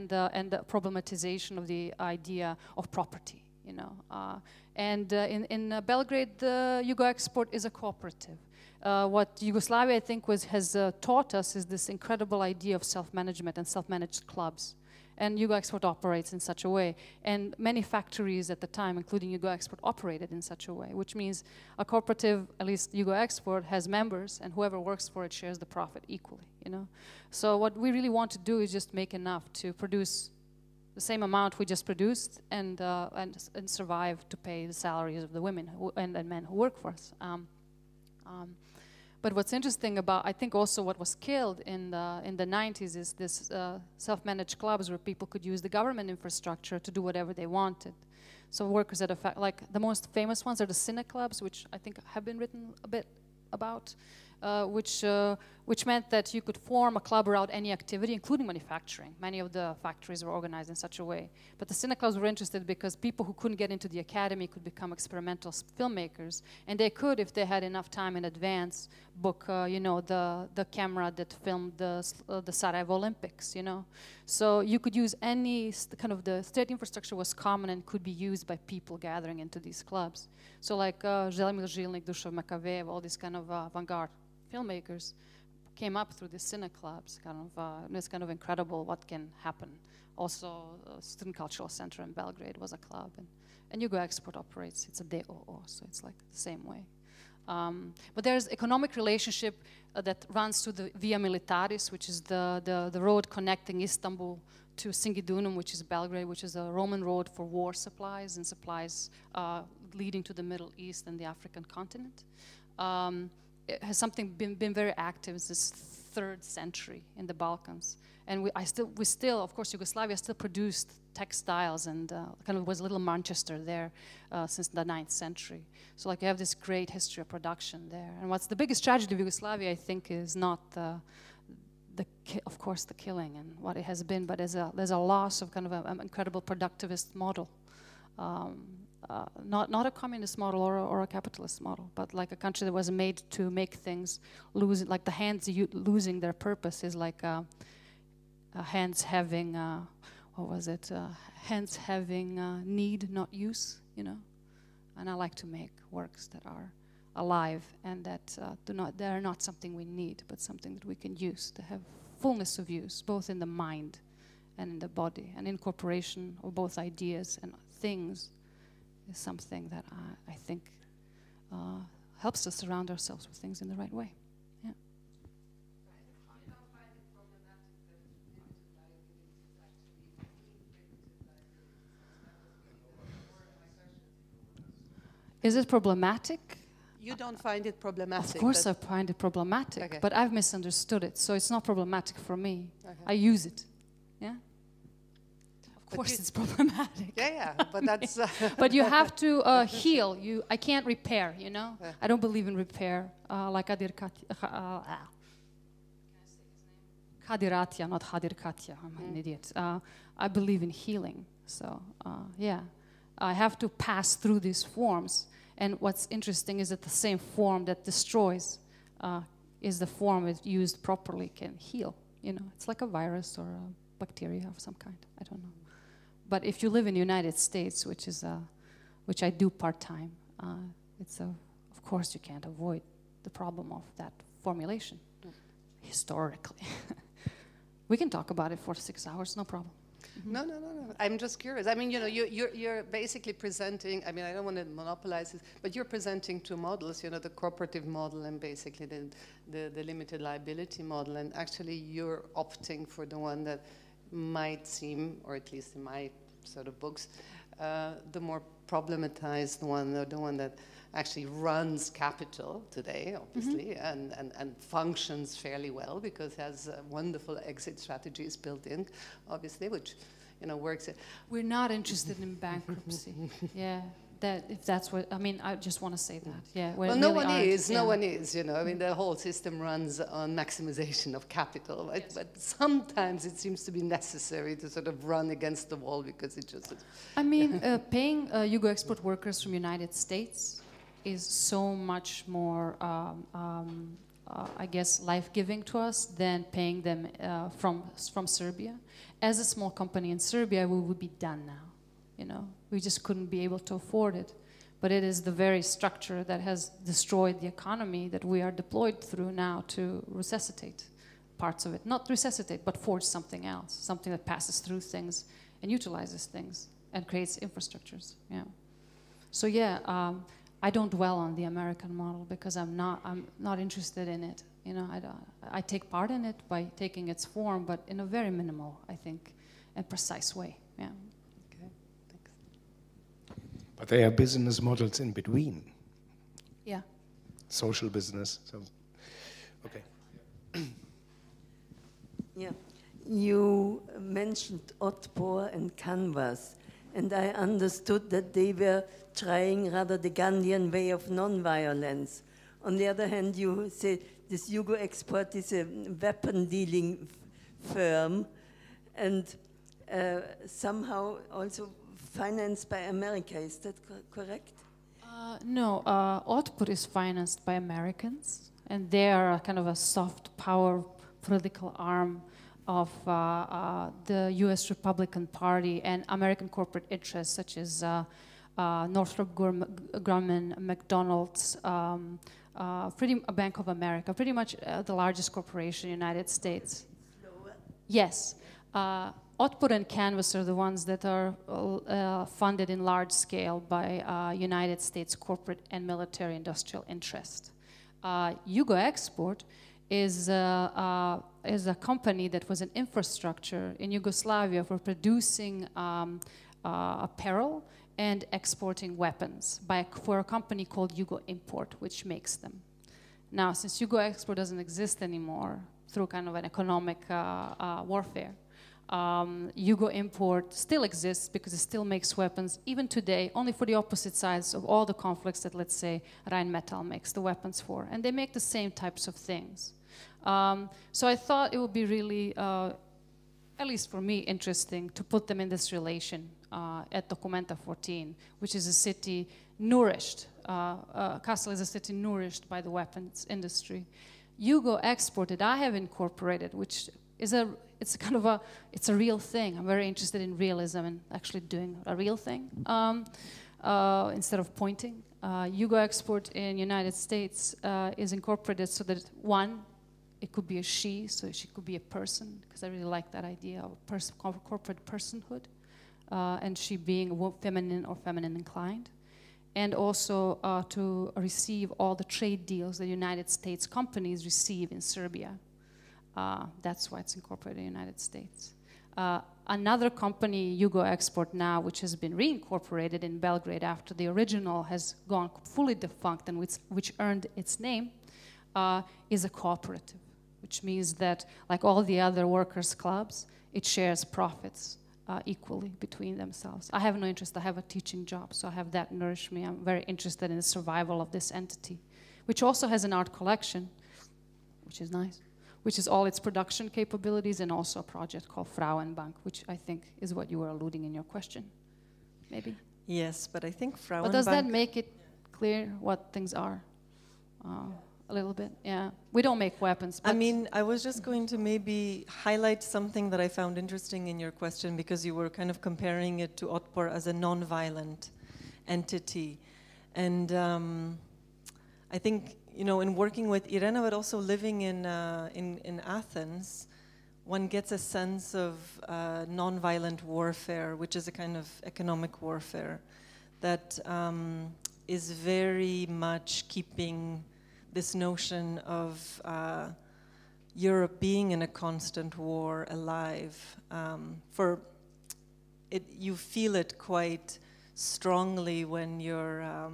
Speaker 2: the problematization of the idea of property, you know. In Belgrade, the Yugoexport is a cooperative. What Yugoslavia, I think, has taught us is this incredible idea of self-management and self-managed clubs. And Yugoexport operates in such a way. And many factories at the time, including Yugoexport, operated in such a way, which means a cooperative, at least Yugoexport, has members, and whoever works for it shares the profit equally, you know? So what we really want to do is just make enough to produce the same amount we just produced and survive to pay the salaries of the women and men who work for us. But what's interesting about, I think also what was killed in the 90s is this self-managed clubs where people could use the government infrastructure to do whatever they wanted. So workers at like the most famous ones are the Cinna Clubs, which I think have been written a bit about, which meant that you could form a club around any activity, including manufacturing. Many of the factories were organized in such a way. But the Cinna Clubs were interested because people who couldn't get into the academy could become experimental filmmakers, and they could, if they had enough time in advance, book, you know, the camera that filmed the Sarajevo Olympics, you know. So you could use any kind of, the state infrastructure was common and could be used by people gathering into these clubs. So like Želimir Žilnik, Dušan Makavejev, all these kind of avant-garde filmmakers came up through the Cinna Clubs. It's kind of incredible what can happen. Also, Student Cultural Center in Belgrade was a club, and Yugoexport operates. It's a DOO, so it's like the same way. But there's economic relationship that runs to the Via Militaris, which is the road connecting Istanbul to Singidunum, which is Belgrade, which is a Roman road for war supplies and supplies leading to the Middle East and the African continent. It has been very active since the 3rd century in the Balkans. And we still, of course, Yugoslavia still produced textiles and kind of was a little Manchester there since the 9th century. So like you have this great history of production there. And what's the biggest tragedy of Yugoslavia, I think, is not of course, the killing and what it has been, but there's a loss of kind of an incredible productivist model. Not a communist model or a capitalist model, but like a country that was made to make things lose, like the hands losing their purpose is like hands having, what was it? Hands having need, not use, you know? And I like to make works that are alive and that they are not something we need, but something that we can use, to have fullness of use, both in the mind and in the body. And incorporation of both ideas and things is something that I think helps us surround ourselves with things in the right way. Yeah. Is it problematic?
Speaker 3: You don't find it problematic?
Speaker 2: Of course I find it problematic, okay. But I've misunderstood it, so it's not problematic for me. Okay. I use it, yeah? Of course it's problematic.
Speaker 3: Yeah, but that's...
Speaker 2: But you have to heal. I can't repair, you know? Yeah. I don't believe in repair, like Kadir Kadiratya, not Hadir Katya, I'm an idiot. I believe in healing, so yeah. I have to pass through these forms. And what's interesting is that the same form that destroys is the form that used properly can heal. You know, it's like a virus or a bacteria of some kind. I don't know. But if you live in the United States, which I do part-time, of course you can't avoid the problem of that formulation historically. We can talk about it for 6 hours, no problem.
Speaker 3: No. I'm just curious. I mean, you know, you're basically presenting, I mean, I don't want to monopolize this, but you're presenting two models, you know, the cooperative model and basically the limited liability model. And actually, you're opting for the one that might seem, or at least in my sort of books, the more problematized one, or the one that actually runs capital today, obviously, and functions fairly well because it has wonderful exit strategies built in, obviously, which, you know, works.
Speaker 2: We're not interested in bankruptcy. Yeah, that if that's what I mean. I just want to say that. Yeah.
Speaker 3: Well, no one is. No one is. You know, I mean, the whole system runs on maximization of capital, right? Yes. But sometimes it seems to be necessary to sort of run against the wall because it just.
Speaker 2: I mean, paying Yugoexport workers from United States is so much more, I guess, life-giving to us than paying them from Serbia. As a small company in Serbia, we would be done now. You know, we just couldn't be able to afford it. But it is the very structure that has destroyed the economy that we are deployed through now to resuscitate parts of it. Not resuscitate, but forge something else, something that passes through things and utilizes things and creates infrastructures. Yeah. So yeah. I don't dwell on the American model because I'm not interested in it. You know, I take part in it by taking its form, but in a very minimal, I think, and precise way. Yeah.
Speaker 3: Okay. Thanks.
Speaker 4: But there are business models in between.
Speaker 2: Yeah.
Speaker 4: Social business. So, okay.
Speaker 5: Yeah. You mentioned Otpor and Canvas, and I understood that they were trying rather the Gandhian way of non-violence. On the other hand, you say this Yugoexport is a weapon-dealing firm and somehow also financed by America. Is that correct?
Speaker 2: No, Otpor is financed by Americans, and they are kind of a soft power political arm of the U.S. Republican Party and American corporate interests such as Northrop Grumman, McDonald's, Bank of America, pretty much the largest corporation in the United States. Yes. Otpor and Canvas are the ones that are funded in large scale by United States corporate and military industrial interest. Yugoexport is a company that was an infrastructure in Yugoslavia for producing apparel and exporting weapons for a company called Yugoimport, which makes them. Now, since Yugoexport doesn't exist anymore through kind of an economic warfare, Yugoimport still exists because it still makes weapons, even today, only for the opposite sides of all the conflicts that, let's say, Rheinmetall makes the weapons for. And they make the same types of things. So I thought it would be really, at least for me, interesting to put them in this relation at Documenta 14, which is a city nourished. Kassel is a city nourished by the weapons industry. Yugoexport that I have incorporated, which is it's a real thing. I'm very interested in realism and actually doing a real thing instead of pointing. Yugoexport in United States is incorporated so that one, it could be a she, so she could be a person, because I really like that idea of corporate personhood, and she being feminine or feminine inclined. And also to receive all the trade deals that United States companies receive in Serbia. That's why it's incorporated in the United States. Another company, Yugoexport now, which has been reincorporated in Belgrade after the original has gone fully defunct and which earned its name, is a cooperative, which means that, like all the other workers' clubs, it shares profits equally between themselves. I have no interest. I have a teaching job, so I have that nourish me. I'm very interested in the survival of this entity, which also has an art collection, which is nice, which is all its production capabilities, and also a project called Frauenbank, which I think is what you were alluding in your question, maybe?
Speaker 1: Yes, but I think Frauenbank...
Speaker 2: But does that make it clear what things are? A little bit, yeah. We don't make weapons. But
Speaker 1: I mean, I was just going to maybe highlight something that I found interesting in your question, because you were kind of comparing it to Otpor as a non-violent entity. And I think, you know, in working with Irena, but also living in Athens, one gets a sense of nonviolent warfare, which is a kind of economic warfare that is very much keeping this notion of Europe being in a constant war alive. You feel it quite strongly when you're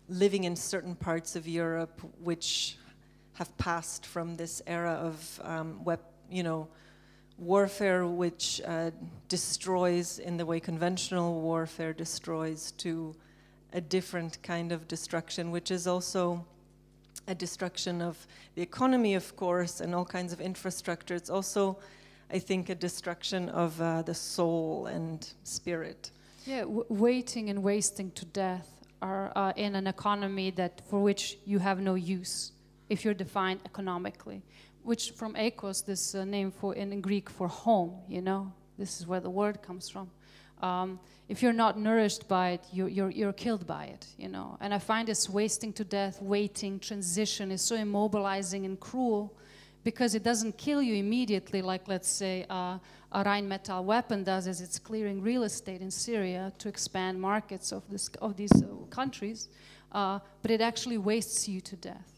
Speaker 1: living in certain parts of Europe which have passed from this era of warfare, which destroys in the way conventional warfare destroys, to a different kind of destruction, which is also a destruction of the economy, of course, and all kinds of infrastructure. It's also, I think, a destruction of the soul and spirit.
Speaker 2: Yeah, waiting and wasting to death are in an economy for which you have no use if you're defined economically, which from ekos, this name in Greek for home, this is where the word comes from. If you're not nourished by it, you're killed by it, And I find this wasting to death, waiting, transition is so immobilizing and cruel because it doesn't kill you immediately, like, let's say, a Rheinmetall weapon does, as it's clearing real estate in Syria to expand markets of these countries, but it actually wastes you to death.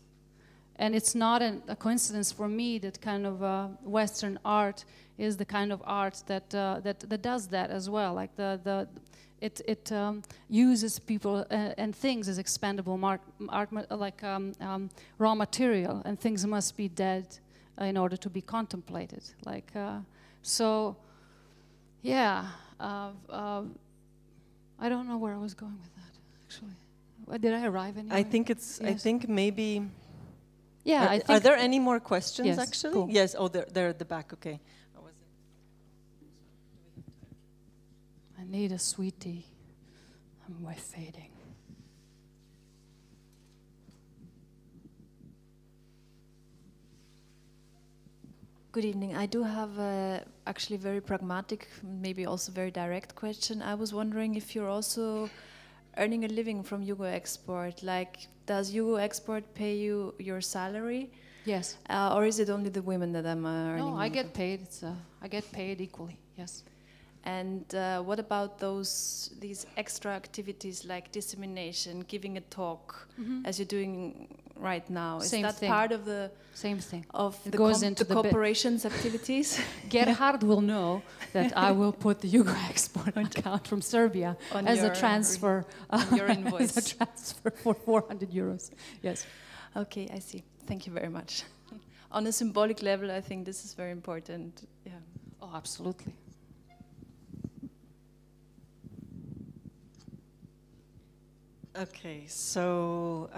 Speaker 2: And it's not a coincidence for me that kind of Western art is the kind of art that does that as well. Like it uses people and things as expendable raw material, and things must be dead in order to be contemplated. I don't know where I was going with that. Actually, did I arrive anywhere?
Speaker 1: Yes. I think maybe.
Speaker 2: Yeah,
Speaker 1: are there any more questions?
Speaker 2: Yes,
Speaker 1: actually?
Speaker 2: cool.
Speaker 1: Yes. Oh, they're at the back. Okay.
Speaker 2: I need a sweetie. I'm way fading.
Speaker 6: Good evening. I do have a actually very pragmatic, maybe also very direct question. I was wondering if you're also earning a living from Yugoexport. Like, does Yugoexport pay you your salary?
Speaker 2: Yes.
Speaker 6: Or is it only the women that I'm earning?
Speaker 2: No, I get paid. I get paid equally. Yes.
Speaker 6: And what about these extra activities like dissemination, giving a talk, as you're doing right now? Is that part of the
Speaker 2: same thing
Speaker 6: of
Speaker 2: it
Speaker 6: the,
Speaker 2: goes into
Speaker 6: the corporation's activities?
Speaker 2: Gerhard will know that I will put the Yugoexport account from Serbia as a transfer,
Speaker 6: your invoice.
Speaker 2: as a transfer for 400 euros. Yes.
Speaker 6: Okay, I see. Thank you very much. On a symbolic level, I think this is very important. Yeah.
Speaker 2: Oh, absolutely.
Speaker 1: Okay, so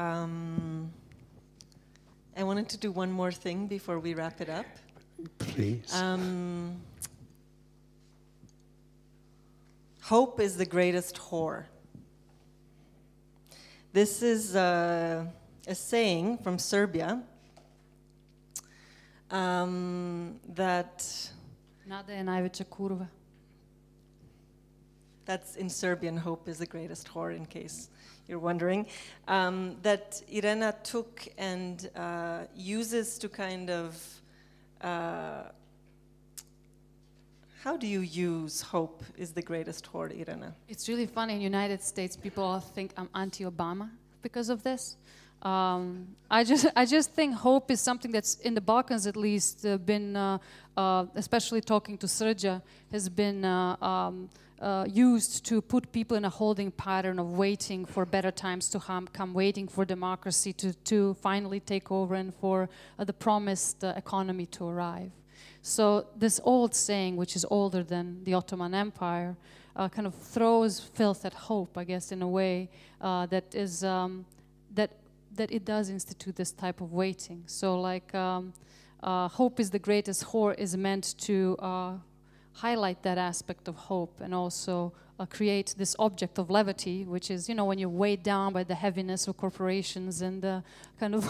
Speaker 1: I wanted to do one more thing before we wrap it up.
Speaker 4: Please.
Speaker 1: Hope is the greatest whore. This is a saying from Serbia that...
Speaker 2: Nada je najveća kurva.
Speaker 1: That's in Serbian, hope is the greatest whore, in case you're wondering, that Irena took and uses to kind of, how do you use hope is the greatest whore, Irena?
Speaker 2: It's really funny, in the United States, people all think I'm anti-Obama because of this. I just think hope is something that's, in the Balkans at least, been, especially talking to Srđa, has been used to put people in a holding pattern of waiting for better times to come, waiting for democracy to finally take over and for the promised economy to arrive. So this old saying, which is older than the Ottoman Empire, kind of throws filth at hope, I guess, in a way that is that it does institute this type of waiting. So like hope is the greatest whore is meant to highlight that aspect of hope and also create this object of levity, which is, when you're weighed down by the heaviness of corporations and the kind of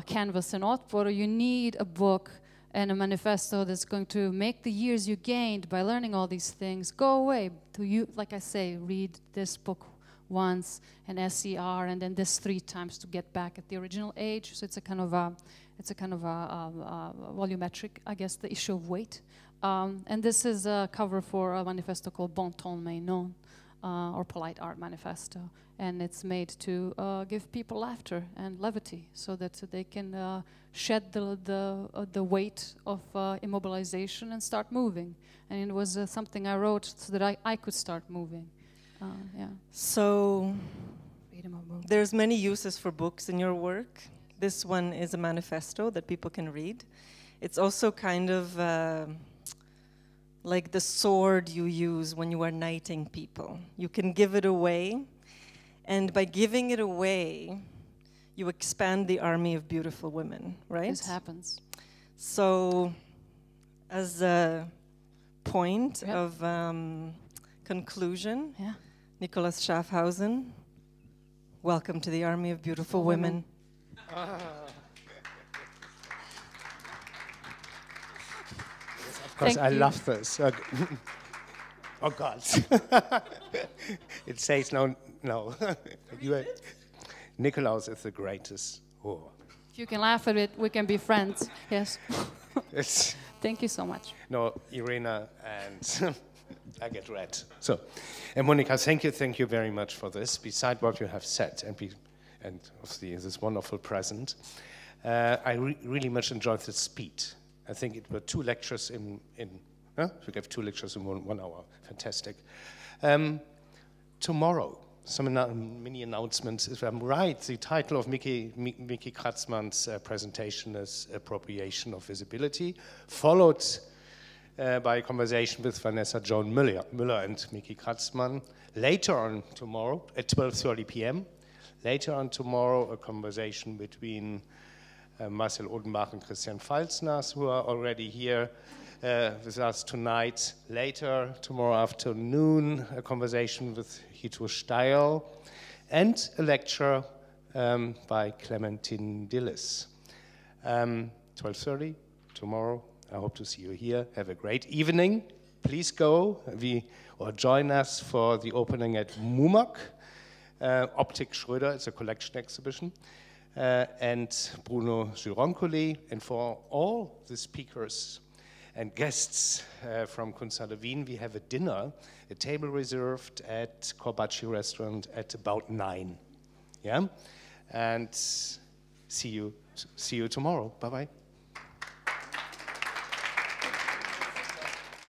Speaker 2: canvas and otpor, you need a book and a manifesto that's going to make the years you gained by learning all these things go away. To you, like I say, read this book once, and SER, and then this 3 times to get back at the original age. So it's a kind of a volumetric, I guess, the issue of weight. And this is a cover for a manifesto called Bon Ton Mais Non, or Polite Art Manifesto. And it's made to give people laughter and levity so that they can shed the weight of immobilization and start moving. And it was something I wrote so that I could start moving. Yeah.
Speaker 1: So there's many uses for books in your work. This one is a manifesto that people can read. It's also kind of like the sword you use when you are knighting people. You can give it away, and by giving it away, you expand the army of beautiful women, right?
Speaker 2: This happens.
Speaker 1: So, as a point of conclusion, Nicholas Schaffhausen, welcome to the army of beautiful women.
Speaker 4: Of course, I love this. Oh God! It says no. Nikolaus is the greatest. Oh.
Speaker 2: If you can laugh at it, we can be friends. Yes.
Speaker 4: It's
Speaker 2: Thank you so much.
Speaker 4: No, Irena, and I get red. So, and Monika, thank you very much for this. Beside what you have said, and obviously this wonderful present, I really much enjoyed the speed. I think it were 2 lectures we gave 2 lectures in 1 hour. Fantastic. Tomorrow, some mini announcements. If I'm right, the title of Miki Kratzmann's presentation is Appropriation of Visibility, followed by a conversation with Vanessa Joan Müller and Miki Kratzmann. Later on tomorrow, at 12:30 p.m., later on tomorrow, a conversation between Marcel Odenbach and Christian Falzners, who are already here with us tonight. Later, tomorrow afternoon, a conversation with Hito Steil, and a lecture by Clementine Dillis. 12:30 tomorrow. I hope to see you here. Have a great evening. Please go or join us for the opening at MUMAC. Optik Schröder, it's a collection exhibition. And Bruno Gironcoli, and for all the speakers and guests from Kunsthalle Wien, we have a dinner, a table reserved at Corbaci restaurant at about 9. Yeah, and see you tomorrow. Bye bye.